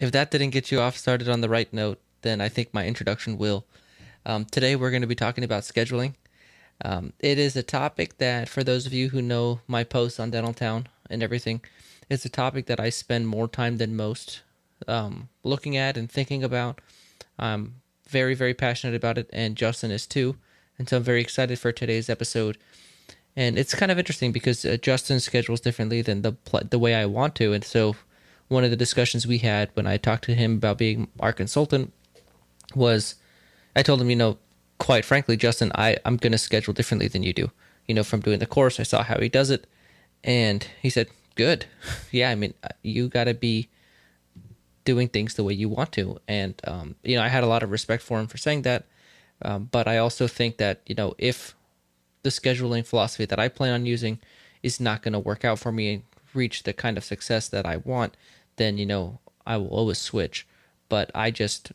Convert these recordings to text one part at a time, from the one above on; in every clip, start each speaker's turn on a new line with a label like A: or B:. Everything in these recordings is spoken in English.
A: If that didn't get you off started on the right note, then I think my introduction will. Today we're going to be talking about scheduling. It is a topic that, for those of you who know my posts on Dental Town and everything, it's a topic that I spend more time than most looking at and thinking about. I'm very, very passionate about it, and Justin is too. And so I'm very excited for today's episode. And it's kind of interesting because Justin schedules differently than the way I want to. And so one of the discussions we had when I talked to him about being our consultant was I told him, quite frankly, Justin, I'm going to schedule differently than you do. From doing the course, I saw how he does it. And he said, good. Yeah, I mean, you got to be doing things the way you want to. And, I had a lot of respect for him for saying that. But I also think that, if the scheduling philosophy that I plan on using is not going to work out for me and reach the kind of success that I want, then, I will always switch. But I just,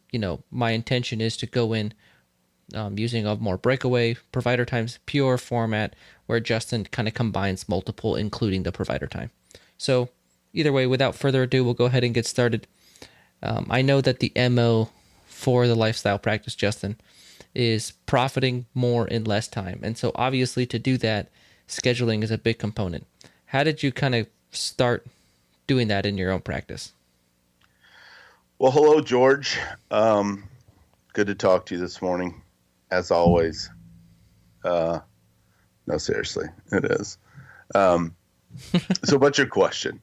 A: my intention is to go in using a more breakaway provider times pure format where Justin kind of combines multiple, including the provider time. So either way, without further ado, we'll go ahead and get started. I know that the MO for the lifestyle practice, Justin, is profiting more in less time. And so obviously to do that, scheduling is a big component. How did you kind of start doing that in your own practice?
B: Well, hello, George. Good to talk to you this morning, as always. No, seriously, it is. Um, so, but your question,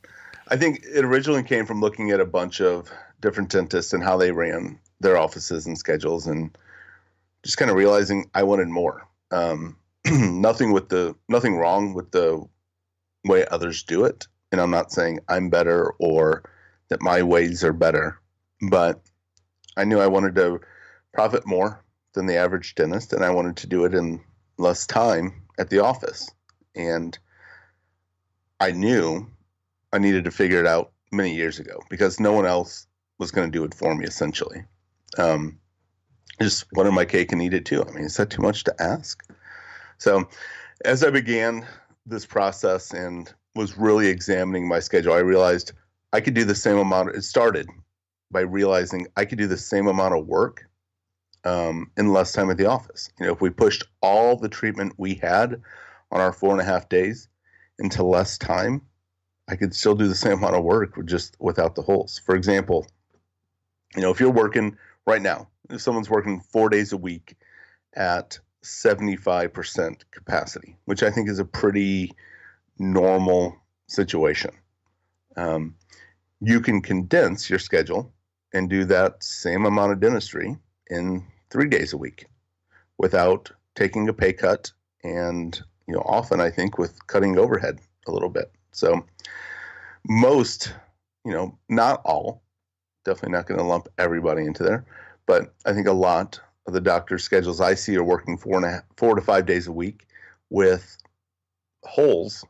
B: I think it originally came from looking at a bunch of different dentists and how they ran their offices and schedules, and just kind of realizing I wanted more. Nothing wrong with the way others do it, and I'm not saying I'm better or that my ways are better, but I knew I wanted to profit more than the average dentist, and I wanted to do it in less time at the office. And I knew I needed to figure it out many years ago because no one else was going to do it for me, essentially. Um, just wanted my cake and eat it too. I mean, is that too much to ask? So as I began this process and was really examining my schedule, I realized I could do the same amount. It started by realizing I could do the same amount of work in less time at the office. If we pushed all the treatment we had on our 4.5 days into less time, I could still do the same amount of work just without the holes. For example, if you're working right now, if someone's working 4 days a week at 75% capacity, which I think is a pretty normal situation, you can condense your schedule and do that same amount of dentistry in 3 days a week without taking a pay cut and, often I think with cutting overhead a little bit. So most, not all, definitely not going to lump everybody into there, but I think a lot of the doctor's schedules I see are working 4 to 5 days a week with holes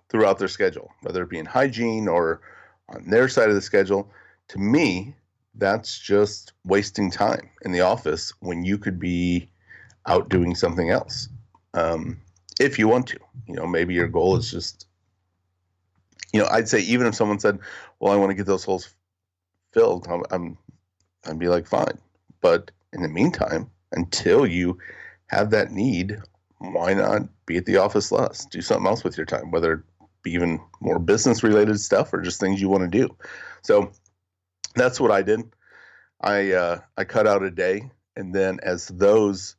B: throughout their schedule, whether it be in hygiene or on their side of the schedule. To me, that's just wasting time in the office when you could be out doing something else. If you want to, maybe your goal is just, I'd say even if someone said, well, I want to get those holes filled, I'd be like, fine. But in the meantime, until you have that need, why not be at the office less? Do something else with your time, whether it be even more business related stuff or just things you want to do. So that's what I did. I cut out a day, and then as those,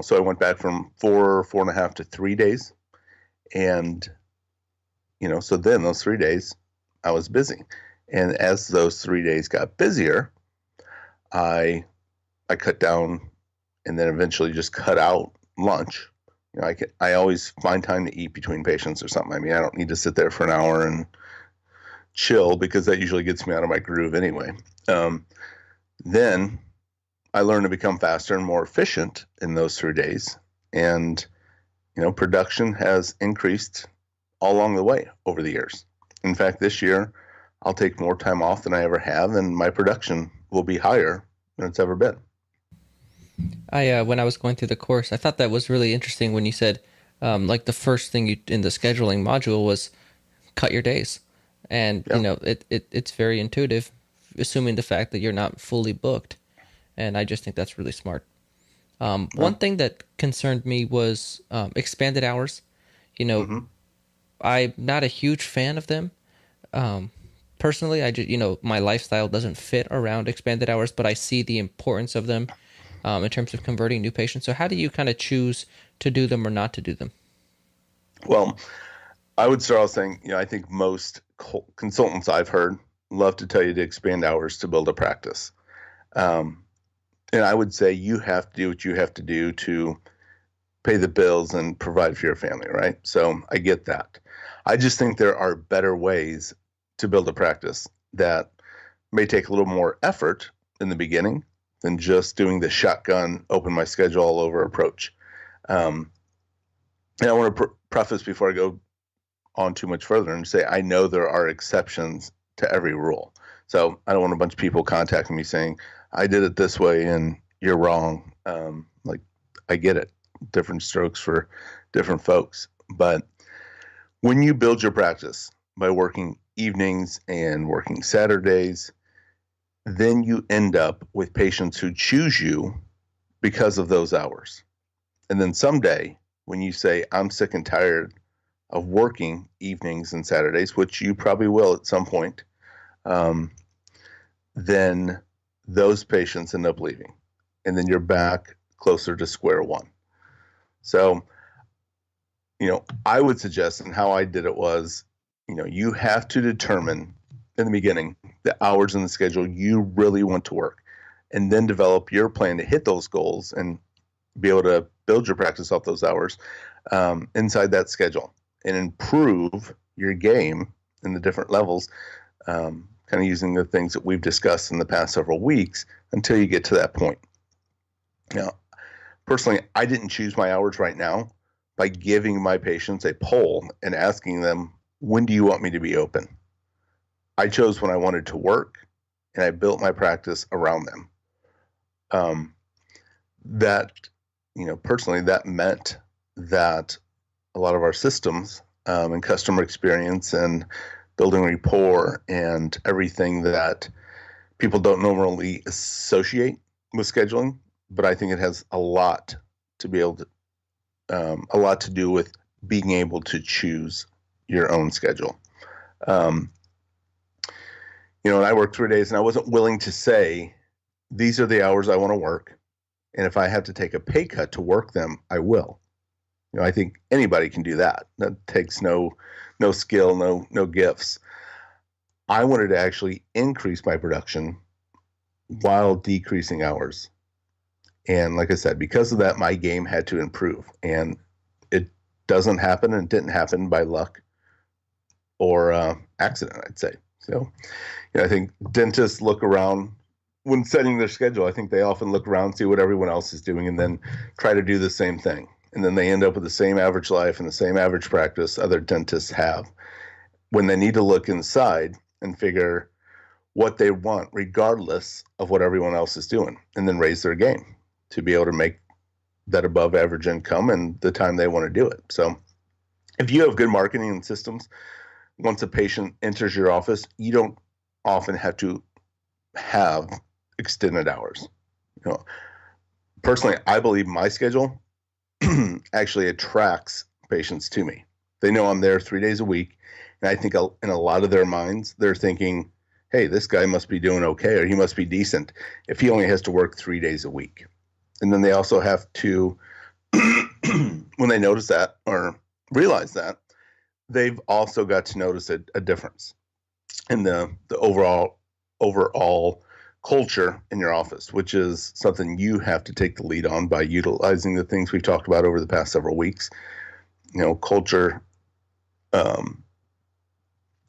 B: so I went back from 4.5 to 3 days, and so then those 3 days I was busy, and as those 3 days got busier, I cut down, and then eventually just cut out lunch. I always find time to eat between patients or something. I mean, I don't need to sit there for an hour and chill because that usually gets me out of my groove anyway. Then I learned to become faster and more efficient in those 3 days. And, production has increased all along the way over the years. In fact, this year, I'll take more time off than I ever have, and my production will be higher than it's ever been.
A: When I was going through the course, I thought that was really interesting when you said, like the first thing you in the scheduling module was cut your days. And,
B: Yeah.
A: it's very intuitive assuming the fact that you're not fully booked. And I just think that's really smart. One
B: Well,
A: thing that concerned me was expanded hours. You know,
B: mhm.
A: I'm not a huge fan of them. Personally, I just, my lifestyle doesn't fit around expanded hours, but I see the importance of them in terms of converting new patients. So, how do you kind of choose to do them or not to do them?
B: Well, I would start off saying, I think most consultants I've heard love to tell you to expand hours to build a practice. Um, and I would say you have to do what you have to do to pay the bills and provide for your family, right? So I get that. I just think there are better ways to build a practice that may take a little more effort in the beginning than just doing the shotgun, open my schedule all over approach. Um, and I want to preface before I go on too much further and say I know there are exceptions to every rule. So I don't want a bunch of people contacting me saying I did it this way and you're wrong. Like I get it, different strokes for different folks. But when you build your practice by working evenings and working Saturdays, then you end up with patients who choose you because of those hours. And then someday, when you say, I'm sick and tired of working evenings and Saturdays, which you probably will at some point, um, then those patients end up leaving. And then you're back closer to square one. So, I would suggest, and how I did it was, you have to determine in the beginning the hours in the schedule you really want to work, and then develop your plan to hit those goals and be able to build your practice off those hours inside that schedule and improve your game in the different levels, kind of using the things that we've discussed in the past several weeks until you get to that point. Now, personally, I didn't choose my hours right now by giving my patients a poll and asking them, when do you want me to be open? I chose when I wanted to work, and I built my practice around them. That, personally, that meant that a lot of our systems and customer experience and building rapport and everything that people don't normally associate with scheduling, but I think it has a lot to be able to, a lot to do with being able to choose your own schedule. And I worked 3 days, and I wasn't willing to say, these are the hours I want to work. And if I have to take a pay cut to work them, I will. I think anybody can do that. That takes no skill, no gifts. I wanted to actually increase my production while decreasing hours. And like I said, because of that, my game had to improve. And it doesn't happen, and it didn't happen by luck or accident, I'd say. So, I think dentists look around when setting their schedule. I think they often look around, see what everyone else is doing, and then try to do the same thing. And then they end up with the same average life and the same average practice other dentists have, when they need to look inside and figure what they want, regardless of what everyone else is doing, and then raise their game to be able to make that above average income and the time they want to do it. So if you have good marketing and systems, once a patient enters your office, you don't often have to have extended hours. Personally, I believe my schedule actually attracts patients to me. They know I'm there 3 days a week, and I think in a lot of their minds, they're thinking, hey, this guy must be doing okay, or he must be decent if he only has to work 3 days a week. And then they also have to, when they notice that or realize that, they've also got to notice a difference in the overall culture in your office, which is something you have to take the lead on by utilizing the things we've talked about over the past several weeks. Culture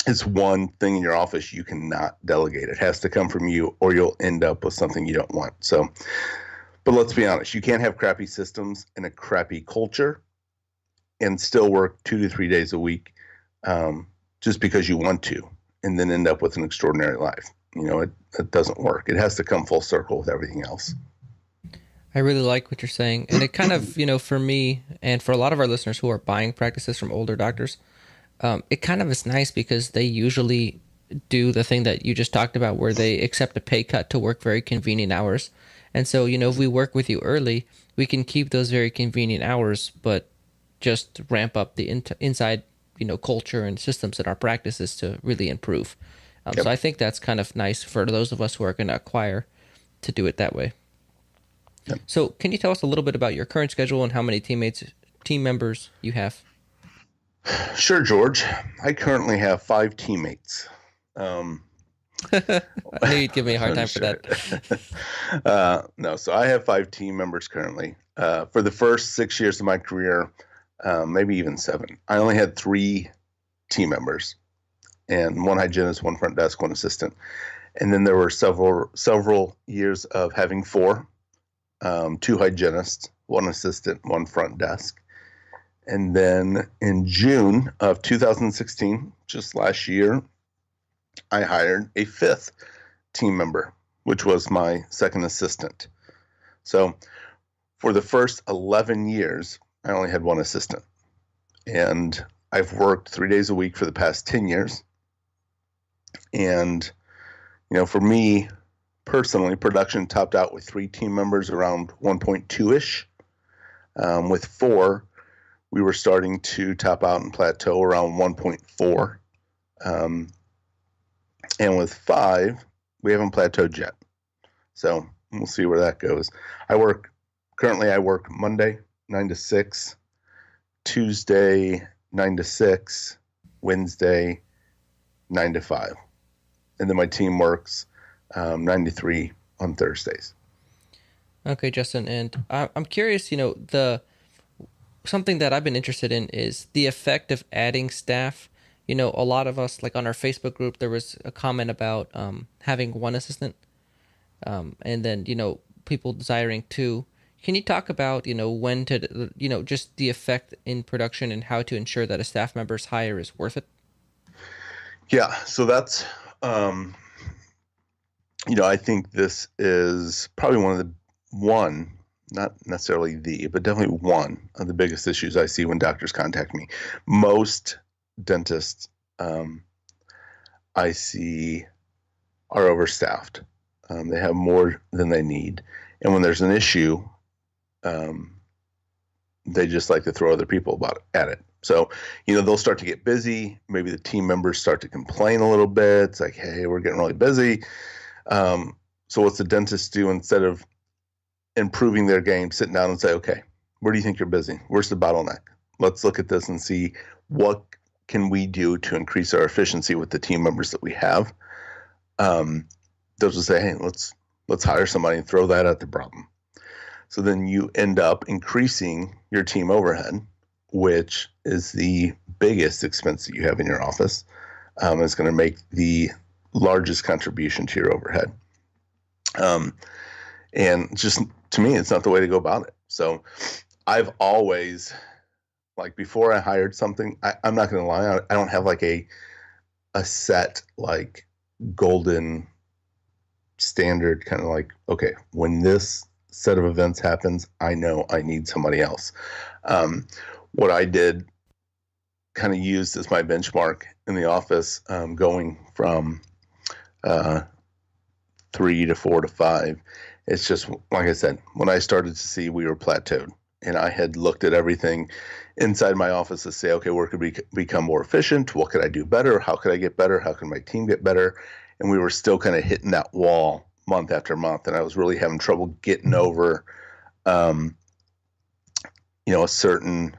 B: is one thing in your office you cannot delegate. It has to come from you, or you'll end up with something you don't want. So, but let's be honest, you can't have crappy systems and a crappy culture and still work 2 to 3 days a week just because you want to, and then end up with an extraordinary life. It doesn't work. It has to come full circle with everything else.
A: I really like what you're saying. And it kind of, for me and for a lot of our listeners who are buying practices from older doctors, it kind of is nice because they usually do the thing that you just talked about, where they accept a pay cut to work very convenient hours. And so, if we work with you early, we can keep those very convenient hours, but just ramp up the inside, culture and systems in our practices to really improve. So
B: Yep.
A: I think that's kind of nice for those of us who are going to acquire to do it that way.
B: Yep.
A: So can you tell us a little bit about your current schedule and how many team members you have?
B: Sure, George. I currently have 5 teammates. Um,
A: I knew you'd give me a hard time for
B: sure.
A: that.
B: No, so I have 5 team members currently. For the first 6 years of my career, maybe even 7, I only had 3 team members, and 1 hygienist, 1 front desk, 1 assistant. And then there were several years of having 4, 2 hygienists, 1 assistant, 1 front desk. And then in June of 2016, just last year, I hired a 5th team member, which was my second assistant. So for the first 11 years, I only had 1 assistant. And I've worked 3 days a week for the past 10 years. And, for me personally, production topped out with 3 team members around 1.2-ish. With 4, we were starting to top out and plateau around 1.4. And with 5, we haven't plateaued yet. So we'll see where that goes. Currently I work Monday, 9 to 6, Tuesday, 9 to 6, Wednesday, 9 to 5. And then my team works 9 to 3 on Thursdays.
A: Okay, Justin, and I'm curious, something that I've been interested in is the effect of adding staff. A lot of us, like on our Facebook group, there was a comment about having 1 assistant, and then, people desiring 2. Can you talk about, when to, just the effect in production and how to ensure that a staff member's hire is worth it?
B: Yeah, so that's, I think this is probably not necessarily but definitely one of the biggest issues I see when doctors contact me. Most dentists I see are overstaffed. They have more than they need. And when there's an issue, they just like to throw other people at it. So, they'll start to get busy. Maybe the team members start to complain a little bit. It's like, hey, we're getting really busy. So what's the dentist do instead of improving their game? Sit down and say, okay, where do you think you're busy? Where's the bottleneck? Let's look at this and see what can we do to increase our efficiency with the team members that we have. They'll just say, hey, let's hire somebody and throw that at the problem. So then you end up increasing your team overhead, which is the biggest expense that you have in your office. It's going to make the largest contribution to your overhead. And just, to me, it's not the way to go about it. So I've always, like, before I hired something, I'm not going to lie, I don't have like a set, like, golden standard kind of like, okay, when this set of events happens, I know I need somebody else. What I did, kind of used as my benchmark in the office, going from 3 to 4 to 5. It's just, like I said, when I started to see we were plateaued, and I had looked at everything inside my office to say, okay, where could we become more efficient? What could I do better? How could I get better? How can my team get better? And we were still kind of hitting that wall month after month, and I was really having trouble getting over, a certain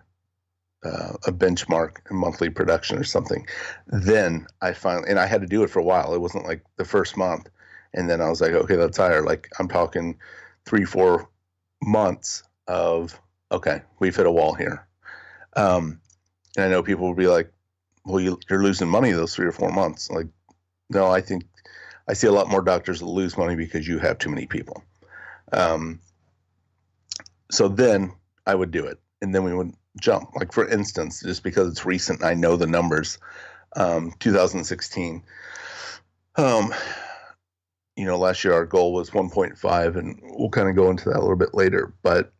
B: a benchmark in monthly production or something. Then I finally, and I had to do it for a while. It wasn't like the first month. And then I was like, okay, let's hire. Like, I'm talking 3-4 months of, okay, we've hit a wall here. And I know people will be like, well, you're losing money those 3 or 4 months. Like, no, I think I see a lot more doctors that lose money because you have too many people. So then I would do it. And then we would jump. Like, for instance, just because it's recent, I know the numbers, 2016. Last year our goal was 1.5, and we'll kind of go into that a little bit later. But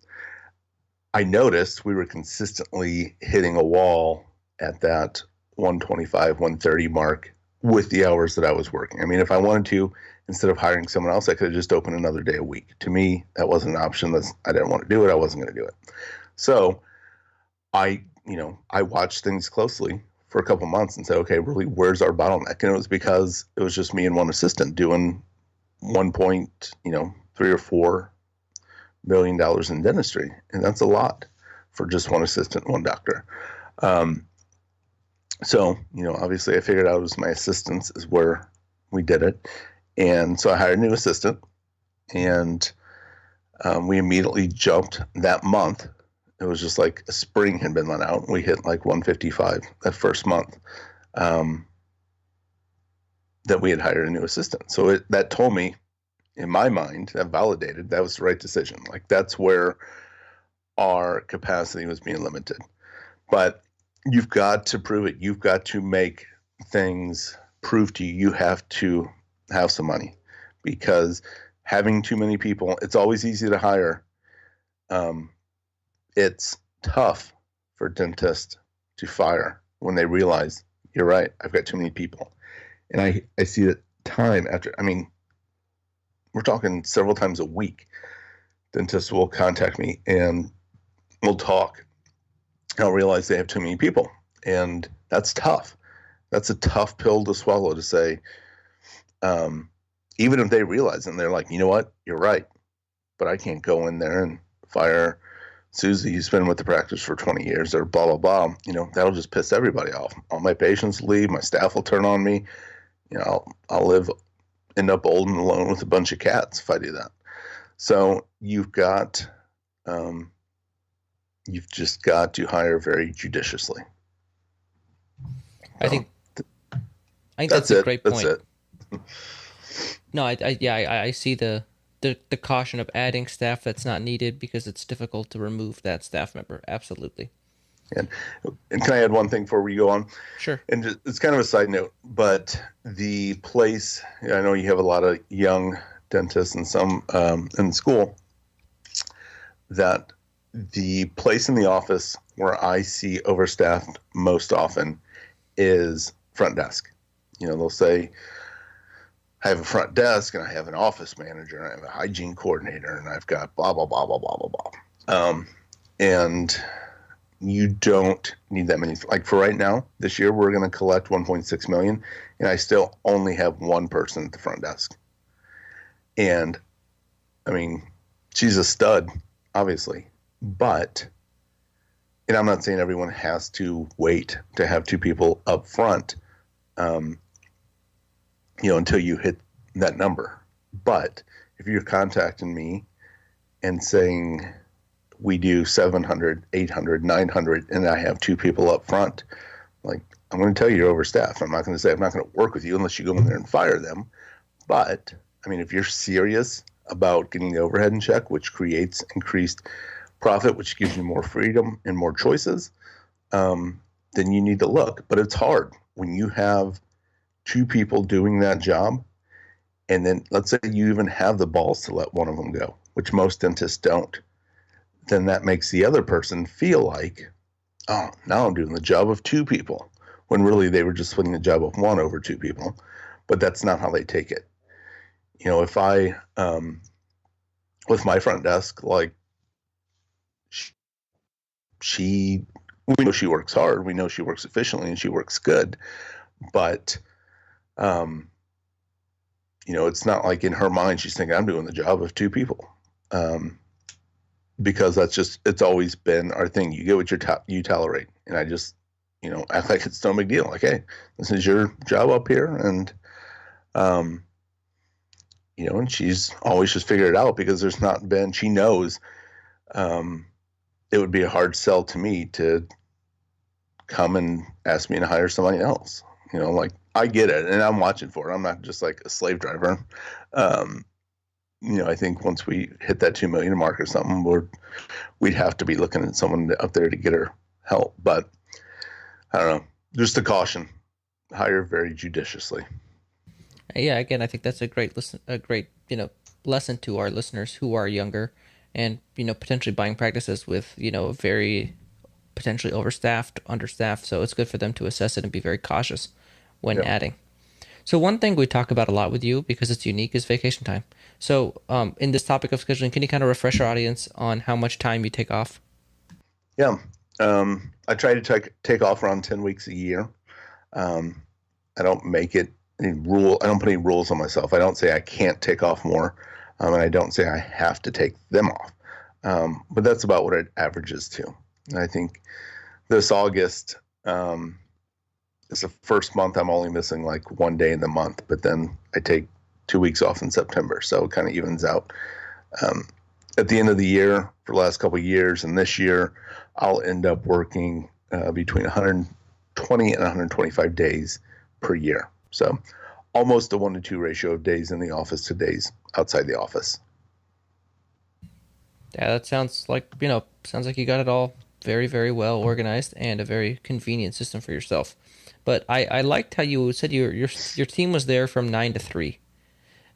B: I noticed we were consistently hitting a wall at that 125, 130 mark with the hours that I was working. I mean, if I wanted to, instead of hiring someone else, I could have just opened another day a week. To me, that wasn't an option. I didn't want to do it. I wasn't going to do it. So I watched things closely for a couple months and said, okay, really, where's our bottleneck? And it was because it was just me and one assistant doing 1.3 or 4 million dollars in dentistry, and that's a lot for just one assistant, one doctor. Um, so obviously, I figured out it was my assistants is where we did it, and so I hired a new assistant, and we immediately jumped that month. It was just like a spring had been let out. We hit like 155 that first month that we had hired a new assistant. So that told me, in my mind, that validated that was the right decision. Like that's where our capacity was being limited. But you've got to prove it. You've got to make things prove to you. You have to have some money, because having too many people, it's always easy to hire. It's tough for dentists to fire when they realize, you're right, I've got too many people. And I see that time after, I mean, we're talking several times a week. Dentists will contact me and we'll talk. I'll realize they have too many people. And that's tough. That's a tough pill to swallow, to say, even if they realize it and they're like, you know what, you're right, but I can't go in there and fire Susie, who's been with the practice for 20 years, or blah, blah, blah. That'll just piss everybody off. All my patients leave. My staff will turn on me. I'll end up old and alone with a bunch of cats if I do that. So you've just got to hire very judiciously.
A: I think that's a great point.
B: That's it.
A: No, I see the caution of adding staff that's not needed because it's difficult to remove that staff member. Absolutely.
B: And can I add one thing before we go on?
A: Sure.
B: And it's kind of a side note, but the place, I know you have a lot of young dentists and some in school, that the place in the office where I see overstaffed most often is front desk. They'll say, I have a front desk and I have an office manager and I have a hygiene coordinator and I've got blah, blah, blah, blah, blah, blah, blah. And you don't need that many. Like for right now, this year, we're going to collect 1.6 million and I still only have one person at the front desk. And I mean, she's a stud, obviously, and I'm not saying everyone has to wait to have two people up front, until you hit that number. But if you're contacting me and saying we do 700, 800, 900, and I have two people up front, like, I'm going to tell you you're overstaffed. I'm not going to say I'm not going to work with you unless you go in there and fire them. But I mean, if you're serious about getting the overhead in check, which creates increased profit, which gives you more freedom and more choices, then you need to look. But it's hard when you have two people doing that job, and then let's say you even have the balls to let one of them go, which most dentists don't. Then that makes the other person feel like, oh, now I'm doing the job of two people, when really they were just splitting the job of one over two people. But that's not how they take it. If I, with my front desk, like, we know she works hard, we know she works efficiently, and she works good, but it's not like in her mind she's thinking I'm doing the job of two people, because it's always been our thing. You get what you tolerate, and I just act like it's no big deal. Like, hey, this is your job up here, and and she's always just figured it out, because she knows it would be a hard sell to me to come and ask me to hire somebody else. Like, I get it, and I'm watching for it. I'm not just like a slave driver. I think once we hit that 2 million mark or something, we'd have to be looking at someone up there to get her help. But I don't know, just a caution: hire very judiciously.
A: Yeah, again, I think that's a great lesson to our listeners who are younger and potentially buying practices with very potentially overstaffed, understaffed. So it's good for them to assess it and be very cautious when adding. So one thing we talk about a lot with you because it's unique is vacation time. So in this topic of scheduling, can you kind of refresh our audience on how much time you take off?
B: Yeah. I try to take off around 10 weeks a year. Um, I don't make it any rule. I don't put any rules on myself. I don't say I can't take off more, and I don't say I have to take them off. But that's about what it averages to. And I think this August is the first month I'm only missing like one day in the month, but then I take 2 weeks off in September, so it kind of evens out. Um, at the end of the year, for the last couple of years, and this year, I'll end up working between 120 and 125 days per year. So almost a 1-to-2 ratio of days in the office to days outside the office.
A: Yeah, that sounds like you got it all very, very well organized and a very convenient system for yourself. But I liked how you said your team was there from 9 to 3.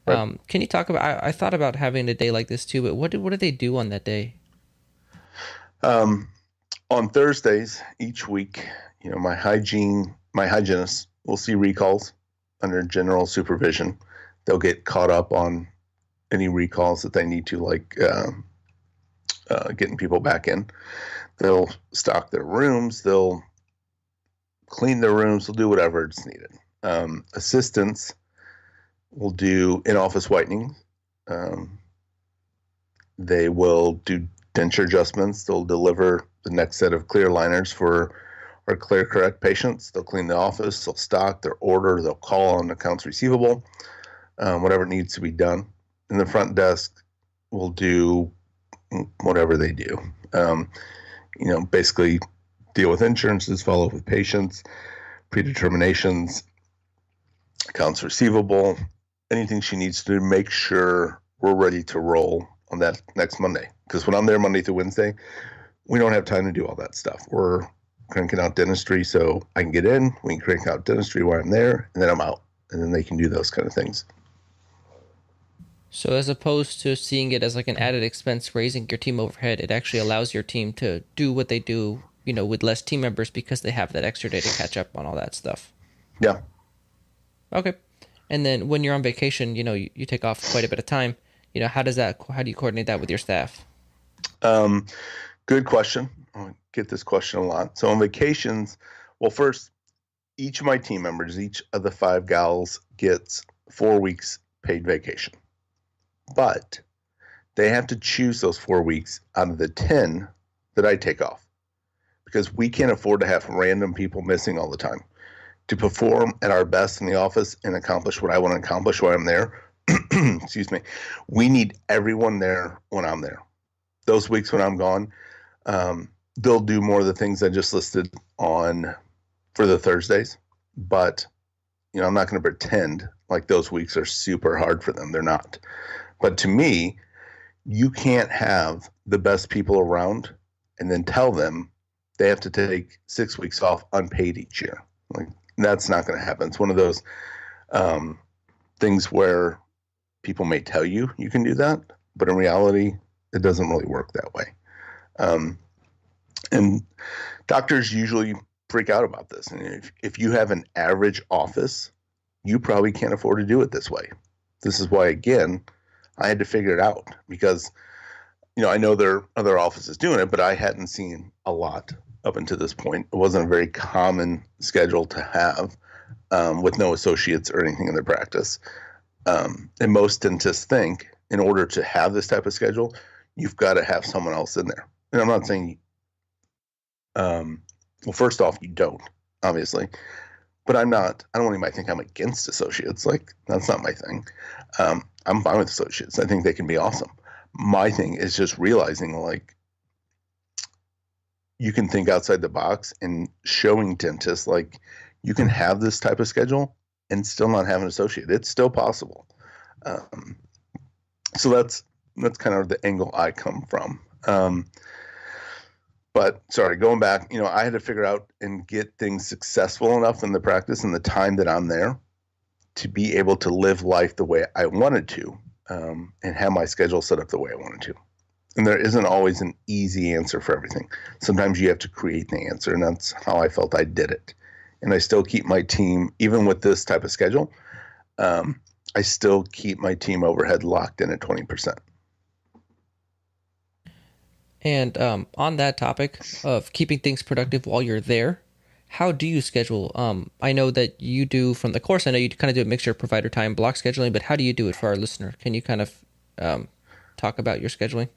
B: Right.
A: Can you talk about? I thought about having a day like this too, but what did they do on that day?
B: Um, on Thursdays each week, my hygienist will see recalls under general supervision. They'll get caught up on any recalls that they need to, like getting people back in. They'll stock their rooms. They'll clean their rooms. They'll do whatever is needed. Assistants will do in-office whitening. They will do denture adjustments. They'll deliver the next set of clear liners for our clear correct patients. They'll clean the office. They'll stock their order. They'll call on accounts receivable, whatever needs to be done. And the front desk will do whatever they do. Basically deal with insurances, follow up with patients, predeterminations, accounts receivable, anything she needs to make sure we're ready to roll on that next Monday. Because when I'm there Monday through Wednesday, we don't have time to do all that stuff. We're cranking out dentistry so I can get in. We can crank out dentistry while I'm there, and then I'm out. And then they can do those kind of things.
A: So as opposed to seeing it as like an added expense raising your team overhead, it actually allows your team to do what they do, with less team members because they have that extra day to catch up on all that stuff.
B: Yeah.
A: Okay. And then when you're on vacation, you take off quite a bit of time. How do you coordinate that with your staff?
B: Good question. I get this question a lot. So on vacations, well, first, each of my team members, each of the 5 gals gets 4 weeks paid vacation. But they have to choose those 4 weeks out of the 10 that I take off, because we can't afford to have random people missing all the time. To perform at our best in the office and accomplish what I want to accomplish while I'm there, excuse me, we need everyone there when I'm there. Those weeks when I'm gone, they'll do more of the things I just listed on for the Thursdays. But, I'm not going to pretend like those weeks are super hard for them. They're not. But to me, you can't have the best people around and then tell them they have to take 6 weeks off unpaid each year. Like, that's not going to happen. It's one of those things where people may tell you you can do that, but in reality, it doesn't really work that way. And doctors usually freak out about this. And if you have an average office, you probably can't afford to do it this way. This is why, again, I had to figure it out, because, I know there are other offices doing it, but I hadn't seen a lot up until this point. It wasn't a very common schedule to have with no associates or anything in their practice. And most dentists think in order to have this type of schedule, you've got to have someone else in there. And I'm not saying, well, first off, you don't, obviously. But I don't want anybody to think I'm against associates. Like, that's not my thing. I'm fine with associates. I think they can be awesome. My thing is just realizing, like, you can think outside the box and showing dentists, like, you can have this type of schedule and still not have an associate. It's still possible. So that's kind of the angle I come from. But sorry, going back, I had to figure out and get things successful enough in the practice and the time that I'm there to be able to live life the way I wanted to, and have my schedule set up the way I wanted to. And there isn't always an easy answer for everything. Sometimes you have to create the answer, and that's how I felt I did it. And I still keep my team, even with this type of schedule, I still keep my team overhead locked in at 20%.
A: And on that topic of keeping things productive while you're there, how do you schedule? I know that you do from the course. I know you kind of do a mixture of provider time, block scheduling, but how do you do it for our listener? Can you kind of talk about your scheduling?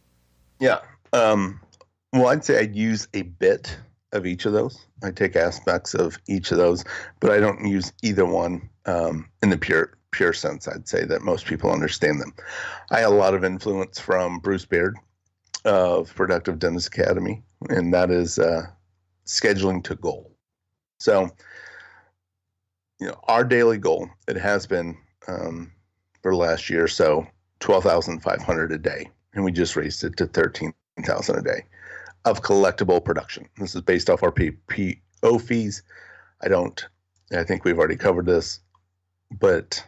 B: Yeah. Well, I'd say I'd use a bit of each of those. I take aspects of each of those, but I don't use either one in the pure sense. I'd say that most people understand them. I had a lot of influence from Bruce Baird of Productive Dentist Academy, and that is scheduling to goal. So, our daily goal, it has been for last year or so, 12,500 a day, and we just raised it to 13,000 a day of collectible production. This is based off our PPO fees. I think we've already covered this, but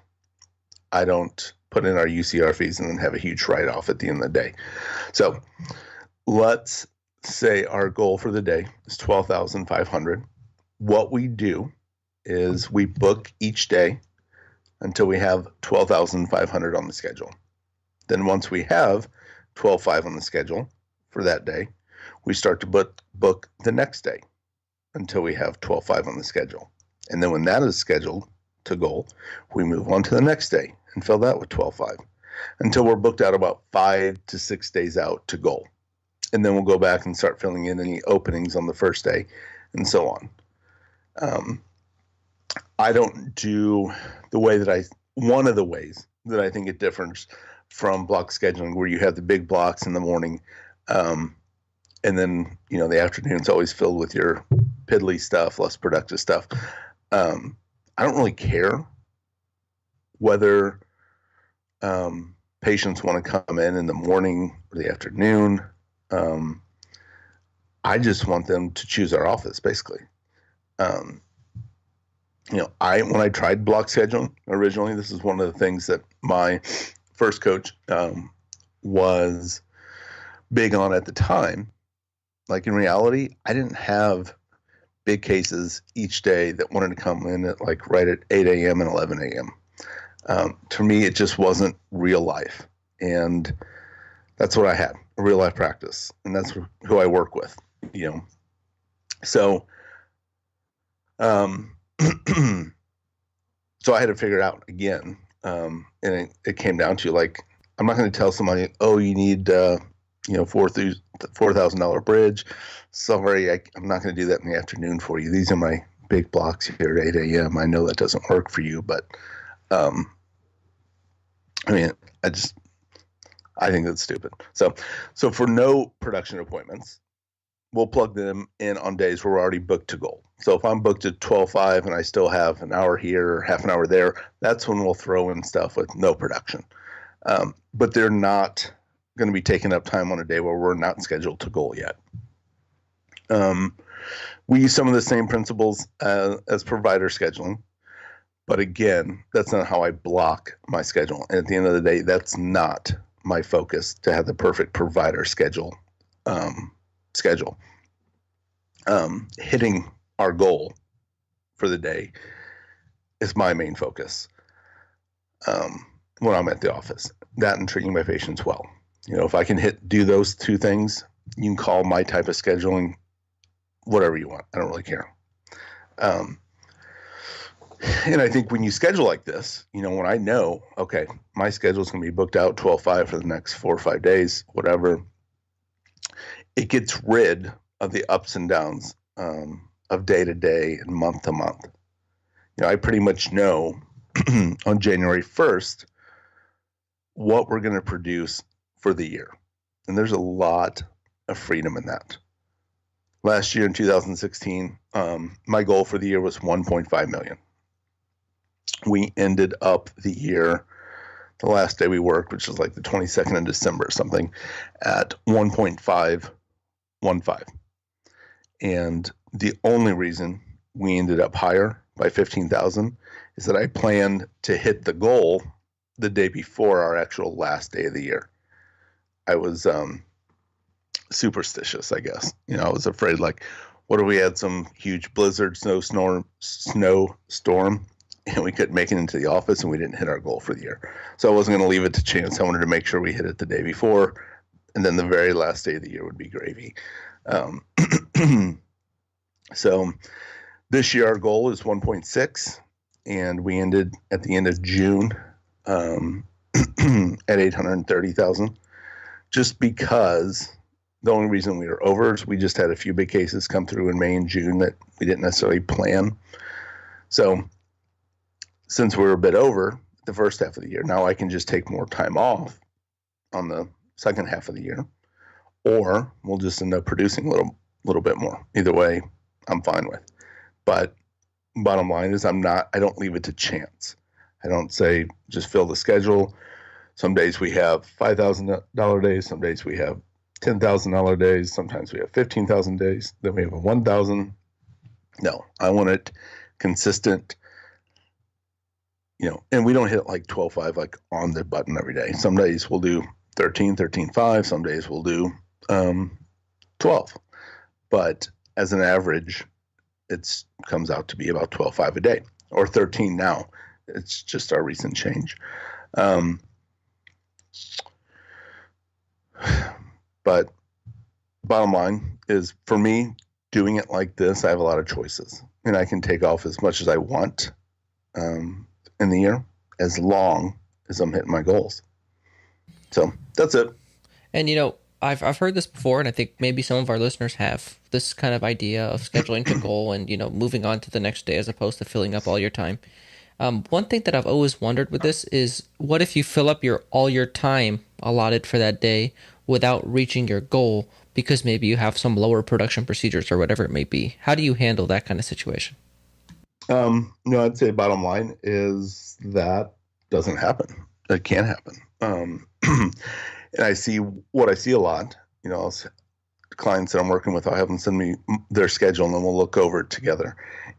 B: I don't put in our UCR fees and then have a huge write-off at the end of the day. So let's say our goal for the day is 12,500. What we do is we book each day until we have 12,500 on the schedule. Then once we have 12,500 on the schedule for that day, we start to book the next day until we have 12,500 on the schedule. And then when that is scheduled to goal, we move on to the next day and fill that with 12,500 until we're booked out about 5 to 6 days out to goal. And then we'll go back and start filling in any openings on the first day and so on. I don't do one of the ways that I think it differs from block scheduling, where you have the big blocks in the morning, and then, the afternoon's always filled with your piddly stuff, less productive stuff. I don't really care whether patients want to come in the morning or the afternoon. I just want them to choose our office, basically. When I tried block scheduling originally, this is one of the things that my first coach was big on at the time. Like, in reality, I didn't have big cases each day that wanted to come in at right at 8 a.m. and 11 a.m. To me, it just wasn't real life. And that's what I had, a real life practice. And that's who I work with, So, so I had to figure it out again. And it came down to, I'm not going to tell somebody, oh, you need, $4,000 bridge. Sorry, I'm not going to do that in the afternoon for you. These are my big blocks here at 8 a.m. I know that doesn't work for you, but I think that's stupid. So for no production appointments, we'll plug them in on days where we're already booked to goal. So if I'm booked at 12:05 and I still have an hour here or half an hour there, that's when we'll throw in stuff with no production. But they're not going to be taking up time on a day where we're not scheduled to goal yet. We use some of the same principles as provider scheduling, but again, that's not how I block my schedule. And at the end of the day, that's not my focus, to have the perfect provider schedule. Hitting our goal for the day is my main focus when I'm at the office. That and treating my patients well. If I can do those two things, you can call my type of scheduling whatever you want. I don't really care. And I think when you schedule like this, when I know, okay, my schedule is going to be booked out 12/5 for the next 4 or 5 days, whatever, it gets rid of the ups and downs of day to day and month to month. I pretty much know on January 1st what we're going to produce for the year. And there's a lot of freedom in that. Last year in 2016, my goal for the year was 1.5 million. We ended up the year, the last day we worked, which was the 22nd of December or something, at 1.515. And the only reason we ended up higher by 15,000 is that I planned to hit the goal the day before our actual last day of the year. I was superstitious, I guess. I was afraid, what if we had some huge blizzard, snowstorm, and we couldn't make it into the office, and we didn't hit our goal for the year. So I wasn't going to leave it to chance. I wanted to make sure we hit it the day before, and then the very last day of the year would be gravy. So this year our goal is 1.6, and we ended at the end of June at 830,000. Just because the only reason we were over is we just had a few big cases come through in May and June that we didn't necessarily plan. So since we were a bit over the first half of the year, now I can just take more time off on the second half of the year, or we'll just end up producing a little bit more. Either way, I'm fine with. But bottom line is I don't leave it to chance. I don't say just fill the schedule. Some days we have $5,000 days. Some days we have $10,000 days. Sometimes we have 15,000 days. Then we have a 1,000. No, I want it consistent, and we don't hit like 12.5 like on the button every day. Some days we'll do 13.5. Some days we'll do 12. But as an average, it comes out to be about 12.5 a day, or 13 now. It's just our recent change. But bottom line is, for me, doing it like this, I have a lot of choices, and I can take off as much as I want in the year, as long as I'm hitting my goals. So that's it.
A: And I've heard this before, and I think maybe some of our listeners have this kind of idea of scheduling to goal and moving on to the next day as opposed to filling up all your time. One thing that I've always wondered with this is, what if you fill up all your time allotted for that day without reaching your goal because maybe you have some lower production procedures or whatever it may be? How do you handle that kind of situation?
B: I'd say bottom line is that doesn't happen. It can happen. And I see a lot, clients that I'm working with, I'll have them send me their schedule, and then we'll look over it together,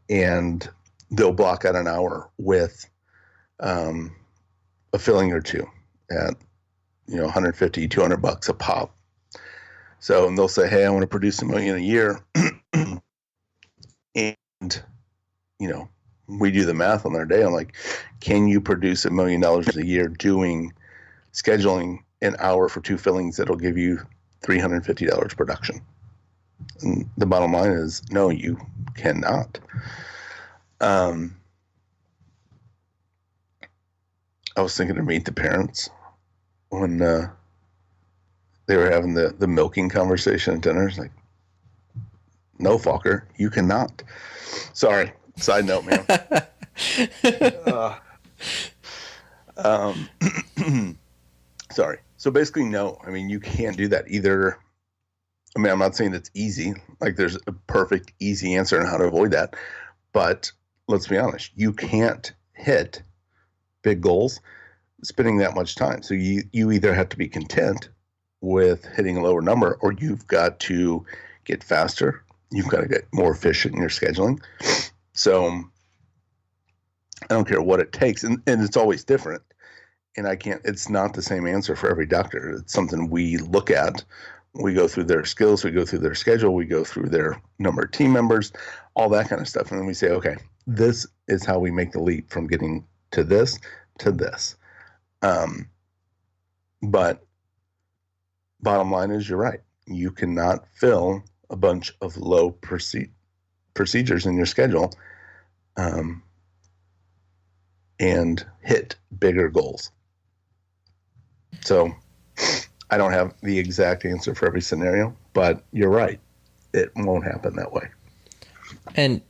B: and they'll block out an hour with a filling or two at $150, $200 a pop. So, and they'll say, hey, I want to produce $1 million a year. And we do the math on their day. I'm like, can you produce $1 million a year doing scheduling an hour for 2 fillings that'll give you $350 production? And the bottom line is, no, you cannot. I was thinking to meet the parents when they were having the milking conversation at dinner. It's like, no, fucker, you cannot. Sorry, side note, man. Sorry. So basically, no. I mean, you can't do that either. I mean, I'm not saying it's easy. Like, there's a perfect, easy answer on how to avoid that. But let's be honest, you can't hit big goals spending that much time. So you either have to be content with hitting a lower number, or you've got to get faster. You've got to get more efficient in your scheduling. So I don't care what it takes. And it's always different. And it's not the same answer for every doctor. It's something we look at. We go through their skills, we go through their schedule, we go through their number of team members, all that kind of stuff. And then we say, okay, this is how we make the leap from getting to this to this. But bottom line is, you're right. You cannot fill a bunch of low procedures in your schedule and hit bigger goals. So I don't have the exact answer for every scenario, but you're right. It won't happen that way.
A: And,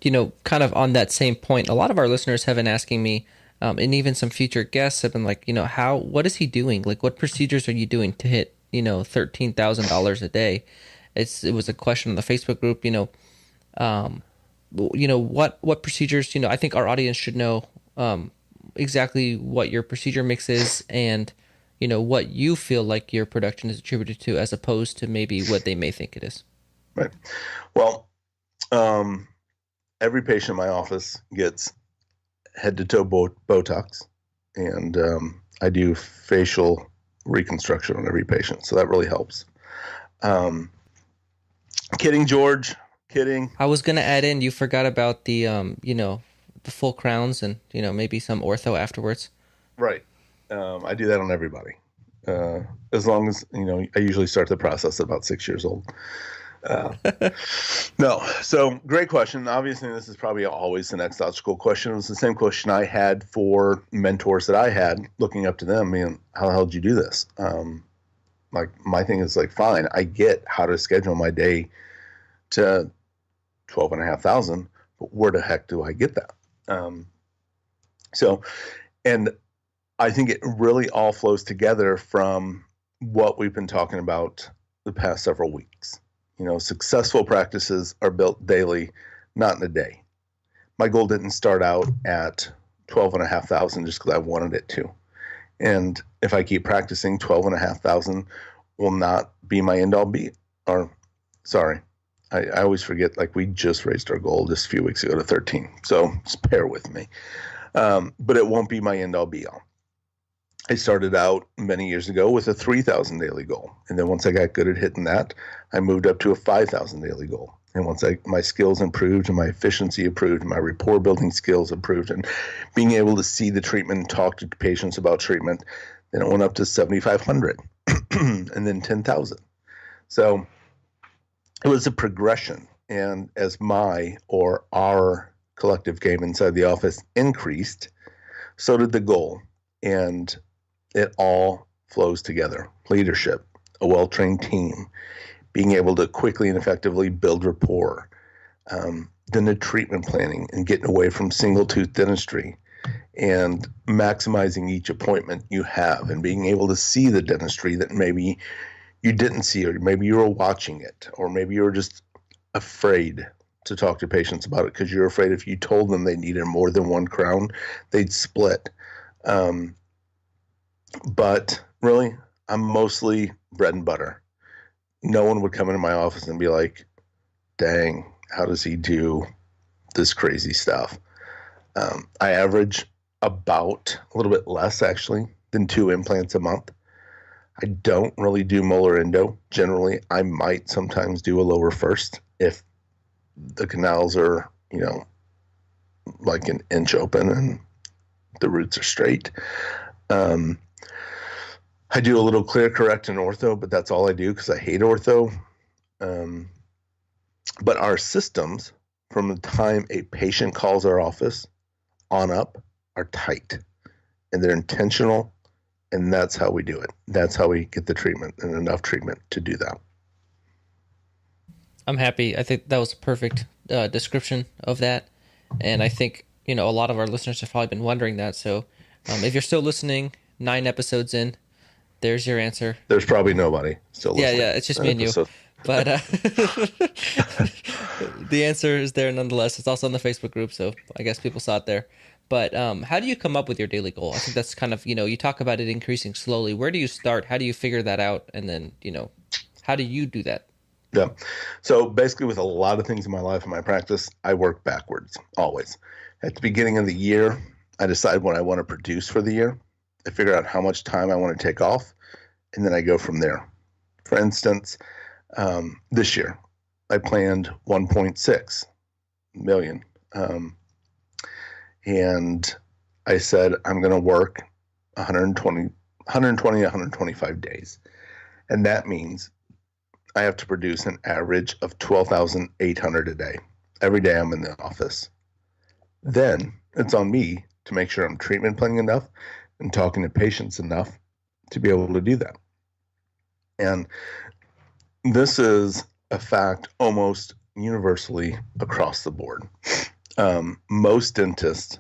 A: kind of on that same point, a lot of our listeners have been asking me, and even some future guests have been like, what is he doing? Like, what procedures are you doing to hit, $13,000 a day? It was a question on the Facebook group, what procedures, I think our audience should know exactly what your procedure mix is, and what you feel like your production is attributed to, as opposed to maybe what they may think it is.
B: Right. Well, every patient in my office gets head to toe Botox, and I do facial reconstruction on every patient. So that really helps. Kidding, George. Kidding.
A: I was going to add in, you forgot about the, the full crowns and maybe some ortho afterwards.
B: Right. I do that on everybody. As long as, I usually start the process at about 6 years old. Uh, no. So great question. Obviously, this is probably always the next logical question. It was the same question I had for mentors that I had looking up to them. How the hell did you do this? Like my thing is like, fine, I get how to schedule my day to 12,500, but where the heck do I get that? And I think it really all flows together from what we've been talking about the past several weeks. Successful practices are built daily, not in a day. My goal didn't start out at 12,500 just because I wanted it to. And if I keep practicing, 12,500 will not be my end all be. Or, sorry, I always forget, like we just raised our goal just a few weeks ago to 13. So just bear with me. But it won't be my end all be all. I started out many years ago with a 3,000 daily goal. And then once I got good at hitting that, I moved up to a 5,000 daily goal. And once my skills improved and my efficiency improved, and my rapport building skills improved, and being able to see the treatment and talk to patients about treatment, then it went up to 7,500 and then 10,000. So it was a progression. And as our collective game inside the office increased, so did the goal. And it all flows together. Leadership, a well-trained team, being able to quickly and effectively build rapport, then the treatment planning and getting away from single tooth dentistry and maximizing each appointment you have and being able to see the dentistry that maybe you didn't see, or maybe you were watching it, or maybe you were just afraid to talk to patients about it because you're afraid if you told them they needed more than one crown, they'd split. But really, I'm mostly bread and butter. No one would come into my office and be like, dang, how does he do this crazy stuff? I average about a little bit less, actually, than 2 implants a month. I don't really do molar endo. Generally, I might sometimes do a lower first if the canals are, like an inch open and the roots are straight. I do a little clear correct in ortho, but that's all I do because I hate ortho. But our systems, from the time a patient calls our office on up, are tight. And they're intentional, and that's how we do it. That's how we get the treatment and enough treatment to do that.
A: I'm happy. I think that was a perfect description of that. And I think, a lot of our listeners have probably been wondering that. So if you're still listening, 9 episodes in, there's your answer.
B: There's probably nobody still listening.
A: Yeah, it's just me and you. But the answer is there nonetheless. It's also in the Facebook group, so I guess people saw it there. But how do you come up with your daily goal? I think that's kind of, you talk about it increasing slowly. Where do you start? How do you figure that out? And then, how do you do that?
B: Yeah. So basically with a lot of things in my life and my practice, I work backwards, always. At the beginning of the year, I decide what I want to produce for the year. I figure out how much time I want to take off, and then I go from there. For instance, this year, I planned 1.6 million. And I said, I'm going to work 125 days. And that means I have to produce an average of 12,800 a day. Every day I'm in the office. Then it's on me to make sure I'm treatment planning enough and talking to patients enough to be able to do that. And this is a fact almost universally across the board. Most dentists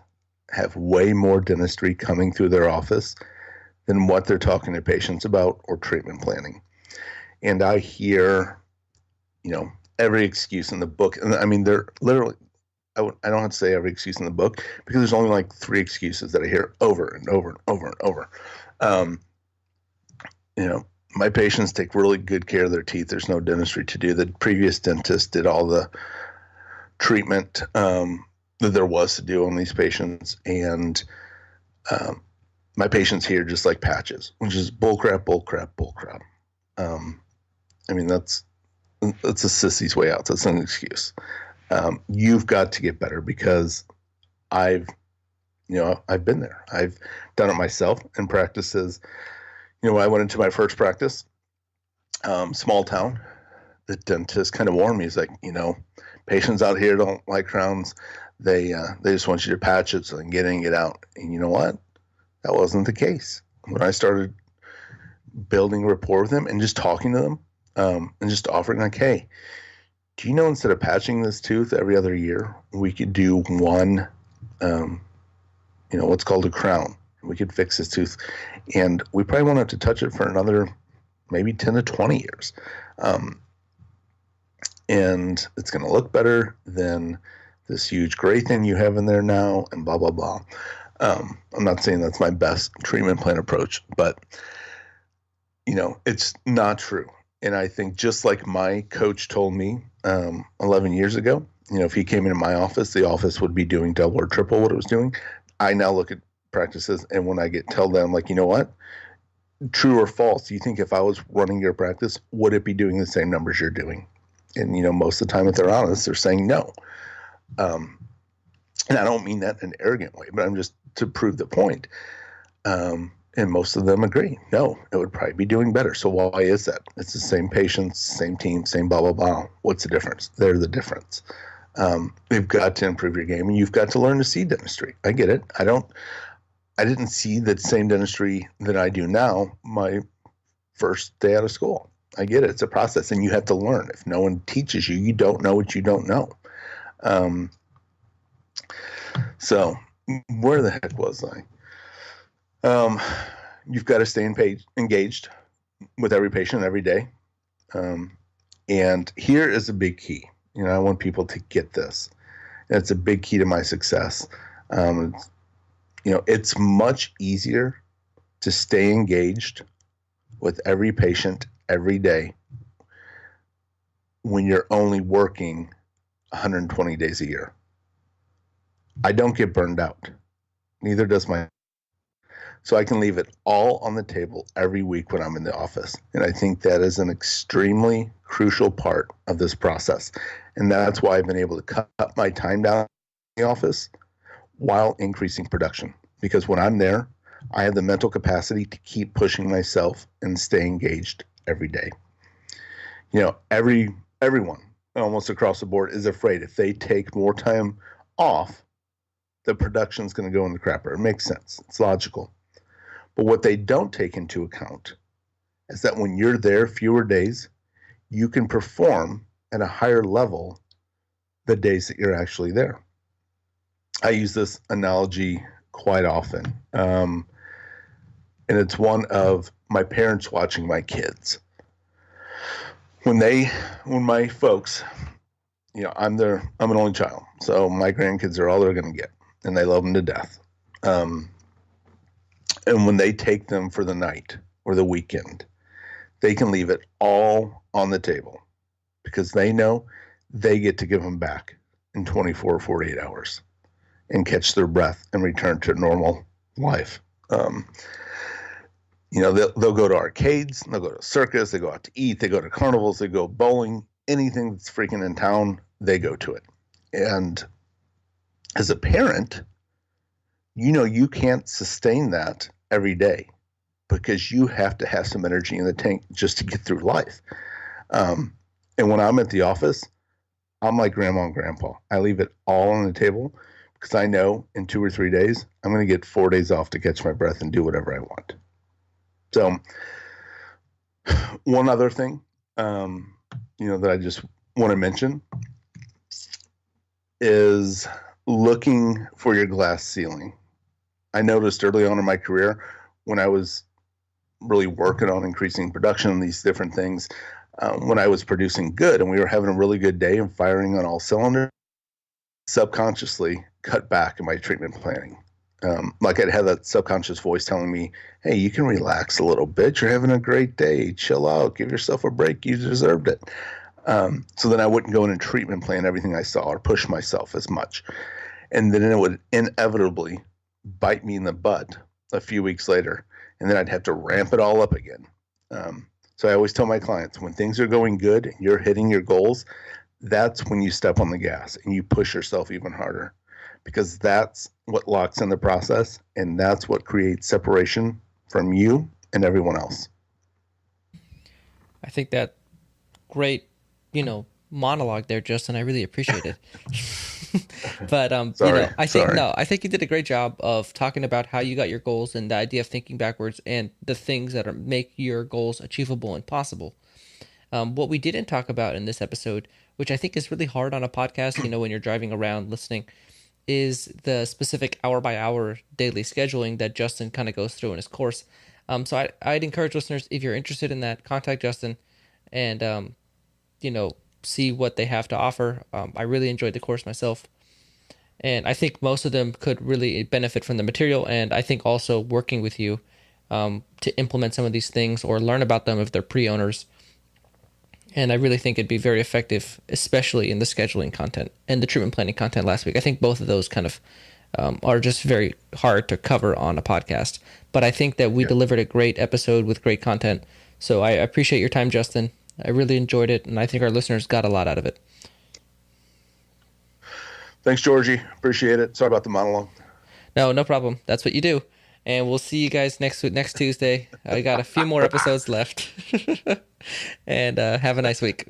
B: have way more dentistry coming through their office than what they're talking to patients about or treatment planning. And I hear, every excuse in the book. And I mean, they're literally, I don't have to say every excuse in the book because there's only like 3 excuses that I hear over and over and over and over. My patients take really good care of their teeth. There's no dentistry to do. The previous dentist did all the treatment that there was to do on these patients. And my patients here just like patches, which is bullcrap. That's a sissy's way out. That's an excuse. You've got to get better because I've been there. I've done it myself in practices. When I went into my first practice, small town, the dentist kind of warned me. He's like, patients out here don't like crowns. They just want you to patch it so they can get in and get out. And you know what? That wasn't the case. When I started building rapport with them and just talking to them, and just offering like, hey, do you know instead of patching this tooth every other year, we could do one, what's called a crown. We could fix this tooth, and we probably won't have to touch it for another maybe 10 to 20 years. And it's going to look better than this huge gray thing you have in there now, and blah, blah, blah. I'm not saying that's my best treatment plan approach, but, it's not true. And I think just like my coach told me 11 years ago, if he came into my office, the office would be doing double or triple what it was doing. I now look at practices, and when I tell them, like, you know what, true or false, do you think if I was running your practice, would it be doing the same numbers you're doing? And, most of the time, if they're honest, they're saying no. And I don't mean that in an arrogant way, but I'm just to prove the point. And most of them agree. No, it would probably be doing better. So why is that? It's the same patients, same team, same blah, blah, blah. What's the difference? They're the difference. You've got to improve your game, and you've got to learn to see dentistry. I get it. I didn't see the same dentistry that I do now my first day out of school. I get it. It's a process, and you have to learn. If no one teaches you, you don't know what you don't know. So where the heck was I? You've got to stay engaged with every patient every day. And here is a big key. I want people to get this. It's a big key to my success. It's much easier to stay engaged with every patient every day when you're only working 120 days a year. I don't get burned out. Neither does my. So I can leave it all on the table every week when I'm in the office. And I think that is an extremely crucial part of this process. And that's why I've been able to cut my time down in the office while increasing production. Because when I'm there, I have the mental capacity to keep pushing myself and stay engaged every day. Everyone almost across the board is afraid if they take more time off, the production's going to go in the crapper. It makes sense. It's logical. But what they don't take into account is that when you're there fewer days, you can perform at a higher level the days that you're actually there. I use this analogy quite often. And it's one of my parents watching my kids. When my folks, I'm an only child, so my grandkids are all they're going to get, and they love them to death. And when they take them for the night or the weekend, they can leave it all on the table because they know they get to give them back in 24 or 48 hours and catch their breath and return to normal life. They'll go to arcades, they'll go to circus, they go out to eat, they go to carnivals, they go bowling, anything that's freaking in town, they go to it. And as a parent, you can't sustain that every day because you have to have some energy in the tank just to get through life. And when I'm at the office, I'm like grandma and grandpa. I leave it all on the table because I know in 2 or 3 days, I'm going to get 4 days off to catch my breath and do whatever I want. So one other thing, that I just want to mention is looking for your glass ceiling. I noticed early on in my career when I was really working on increasing production and these different things, when I was producing good and we were having a really good day and firing on all cylinders, subconsciously cut back in my treatment planning. Like I'd have that subconscious voice telling me, hey, you can relax a little bit. You're having a great day. Chill out. Give yourself a break. You deserved it. So then I wouldn't go in and treatment plan everything I saw or push myself as much. And then it would inevitably bite me in the butt a few weeks later. And then I'd have to ramp it all up again. So I always tell my clients, when things are going good and you're hitting your goals, that's when you step on the gas and you push yourself even harder. because that's what locks in the process, and that's what creates separation from you and everyone else.
A: I think that great, monologue there, Justin. I really appreciate it. But
B: Sorry.
A: I think you did a great job of talking about how you got your goals and the idea of thinking backwards and the things that make your goals achievable and possible. What we didn't talk about in this episode, which I think is really hard on a podcast, when you're driving around listening, is the specific hour by hour daily scheduling that Justin kind of goes through in his course. So I'd encourage listeners, if you're interested in that, contact Justin and, see what they have to offer. I really enjoyed the course myself. And I think most of them could really benefit from the material. And I think also working with you to implement some of these things or learn about them if they're pre-owners. And I really think it'd be very effective, especially in the scheduling content and the treatment planning content last week. I think both of those kind of are just very hard to cover on a podcast. But I think that we delivered a great episode with great content. So I appreciate your time, Justin. I really enjoyed it, and I think our listeners got a lot out of it.
B: Thanks, Georgie. Appreciate it. Sorry about the monologue.
A: No problem. That's what you do. And we'll see you guys next Tuesday. I got a few more episodes left. And have a nice week.